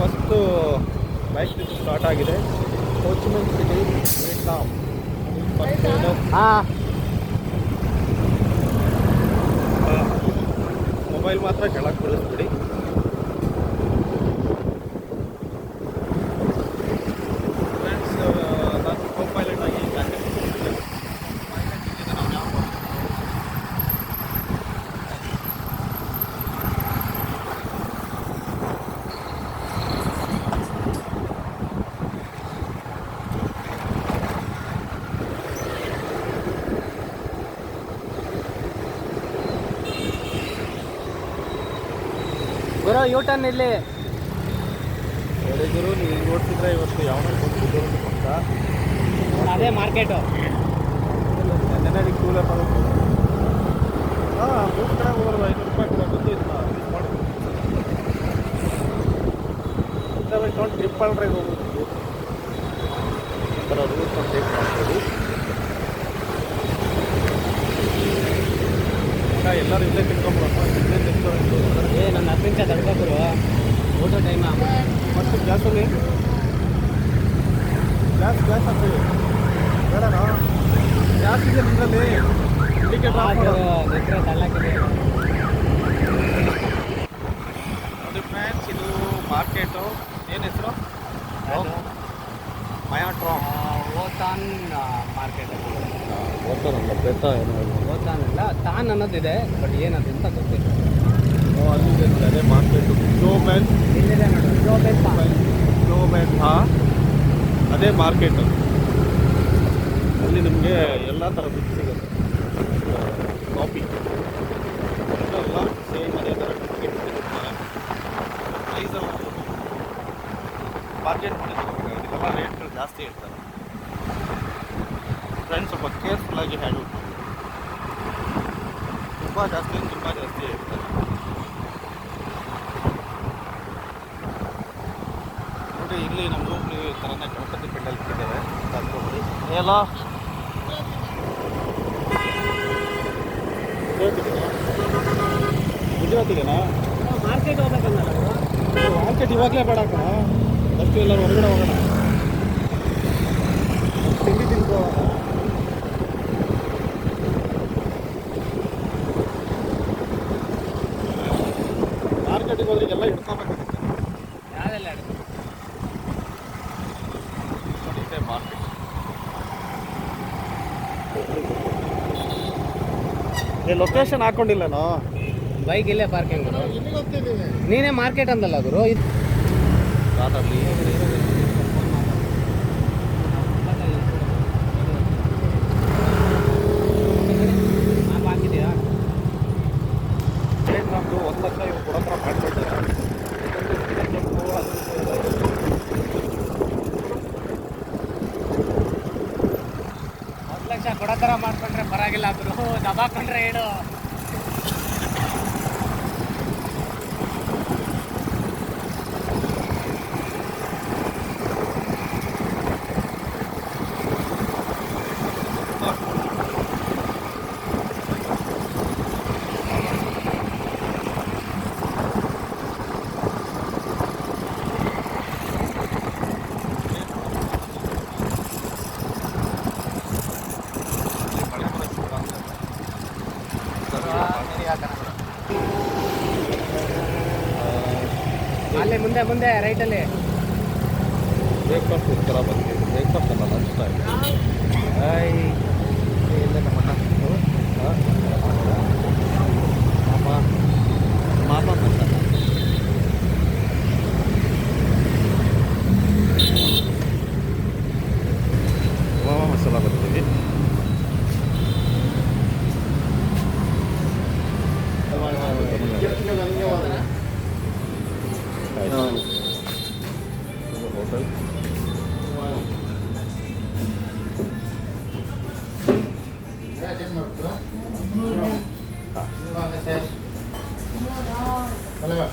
First bike trip start ಆಗಿದೆ. ಹೋಚಿಮಿನ್ city, Vietnam. ಹಾಂ, mobile ಮಾತ್ರ ಕೆಳಗೆ ಬಿಡಿಸ್ಬಿಡಿ. ಫ್ರೆಂಡ್ಸ್, ನಾನು ಕೋ ಪೈಲಟ್ ಆಗಿ ಗುರು ಯೂ ಟರ್ನ್ ಇಲ್ಲಿ. ಹೇಳಿದ್ರು. ನೀವು ನೋಡ್ತಿದ್ರೆ ಇವತ್ತು ಯಾವನೋ ಬಂದಿದ್ದು ಅಂತ. ಅದೇ ಮಾರ್ಕೆಟು. ನೆನ್ನೆ ಕೂಲರ್ ಮಾಡೋದು. ಹಾಂ, 3 ಕಡೆ ಹೋಗೋದು 500 ರೂಪಾಯಿ ಕೂಡ ಬಂದು ಇದನ್ನ ಯೂಸ್ ಮಾಡ್ಬೋದು. ತೊಗೊಂಡು ಟ್ರಿಪ್ಪಲ್ ಡ್ರೈವ್ ಹೋಗ್ಬೋದು. ಈ ಥರ ರೂಲ್ಸ್ ಒಂದು ಟೇಕ್ ಮಾಡ್ಬೋದು. ಎಲ್ಲರೂ ಇಲ್ಲೇ ತಿಳ್ಕೊಂಬಿಡೋಣ. ಇಲ್ಲೇ ರೆಸ್ಟೋರೆಂಟು. ನನ್ನ 10 ನಿಮಿಷ ತಡ್ಕೊಬ್ರು, ಊಟ ಟೈಮ. ಮತ್ತು ಗ್ಯಾಸಲ್ಲಿ ಗ್ಯಾಸ್ ಹಾಕ್ತೀವಿ ಬೇಡನಾ? ಗ್ಯಾಸ್ ಇದೆ ನಿಮ್ಮಲ್ಲಿ. ಇಂಡಿಕೇಟರ್ ನಿದ್ರೆ ತಳ್ಳಾಕಿದೆ. ಅದು ಫ್ರೆಂಡ್ಸ್, ಇದು ಮಾರ್ಕೆಟು. ಏನು ಹೆಸರು? ಮಯಾಟ್ರಾಮ್. ಓತಾನ್ ಮಾರ್ಕೆಟ್. ಓದ್ತಾನಲ್ಲ, ಬೆತ್ತ ಏನೋ. ಓತಾನ್ ಅಲ್ಲ, ತಾನ್ ಅನ್ನೋದಿದೆ, ಬಟ್ ಏನದು ಅಂತ ಗೊತ್ತಿಲ್ಲ. ಅಲ್ಲಿದೆ, ಅದೇ ಮಾರ್ಕೆಟು. ಜೋಬೆನ್ ಇಲ್ಲಿದೆ ನೋಡಿ, ಜೋಬೆನ್. ಹಾಂ, ಅದೇ ಮಾರ್ಕೆಟು. ಅಲ್ಲಿ ನಿಮಗೆ ಎಲ್ಲ ಥರ ಬುಕ್ ಸಿಗುತ್ತೆ. ಕಾಫಿ ಎಲ್ಲ ಸೇಮ್ ಅದೇ ಥರ ಟಿಕೆಟ್ ಸಿಗುತ್ತೆ. ಪ್ರೈಸಲ್ಲಿ ಬಾರ್ಗೇನ್ ಮಾಡಿದ್ರೆ ಇದೆಲ್ಲ ರೇಟ್ಗಳು ಜಾಸ್ತಿ ಇರ್ತಾರೆ. ಫ್ರೆಂಡ್ಸ್, ಸ್ವಲ್ಪ ಕೇರ್ಫುಲ್ಲಾಗಿ ಹ್ಯಾಂಡಲ್ ಮಾಡಿ. ತುಂಬ ಜಾಸ್ತಿ ಇರ್ತಾರೆ. ನೋಡಿ, ಇಲ್ಲಿ ನಮ್ಮ ರೂಮ್ಲಿ ಈ ಥರನೇ ಗಣಪತಿ ಪೆಂಡಲ್ ಇಟ್ಟಿದ್ದೇವೆ. ತಂದ್ಕೊಡ್ರಿ ಎಲ್ಲ ಗುಜರಾತಿಗೆನಾ? ಮಾರ್ಕೆಟ್ ಹೋಗ್ಬೇಕಂದ್ರೆ ಮಾರ್ಕೆಟ್ ಇವಾಗಲೇ ಬೇಡ ಕಣ. ಫಸ್ಟ್ ಎಲ್ಲರೂ ಹೊರಗಡೆ ಹೋಗೋಣ, ತಿಂಡಿ ತಿನ್ಕೋಣ. ಮಾರ್ಕೆಟಿಗೆ ಹೋದ್ರೆ ಎಲ್ಲ ಹಿಡ್ಕೋಬೇಕಾಗುತ್ತೆ. ಯಾವೆಲ್ಲ ಇದೆ ಮಾರ್ಕೆಟ್. ಲೊಕೇಶನ್ ಹಾಕೊಂಡಿಲ್ಲನೋ. ಬೈಕ್ ಇಲ್ಲೇ ಪಾರ್ಕಿಂಗ್. ಎಲ್ಲಿಗೆ ಹೋಗ್ತಿದ್ದೀವಿ? ನೀನೇ ಮಾರ್ಕೆಟ್ ಅಂದಲ್ಲ ಗುರು. ಕಾರಲ್ಲಿ ಹಾಕಿದೆಯಾ? ನಮ್ಮದು 1 ಲಕ್ಷ ಇವ್ರು ಕೊಡೋ ಥರ ಮಾಡ್ಕೊಳ್ತಾರೆ. 1 ಲಕ್ಷ ಕೊಡೋ ಥರ ಮಾಡ್ಕೊಂಡ್ರೆ ಪರವಾಗಿಲ್ಲ ಗುರು, ದಬಾಕೊಂಡ್ರೆ ಹೇಳು. ಅಲ್ಲೇ ಮುಂದೆ ರೈಟಲ್ಲಿ ಬ್ರೇಕ್ಫಾಸ್ಟ್ಗೋಸ್ಕರ ಬಂದಿದ್ದೀವಿ. ಬ್ರೇಕ್ಫಾಸ್ಟ್ ಅಲ್ಲ, ಲಂಚ್ ಟೈಮ್. ಇಲ್ಲ ನಮ್ಮ ಮಾಮ ಮಸಾಲ. ಮಾಮ ಮಸಾಲ ಬರ್ತೀವಿ. Hotel Halo.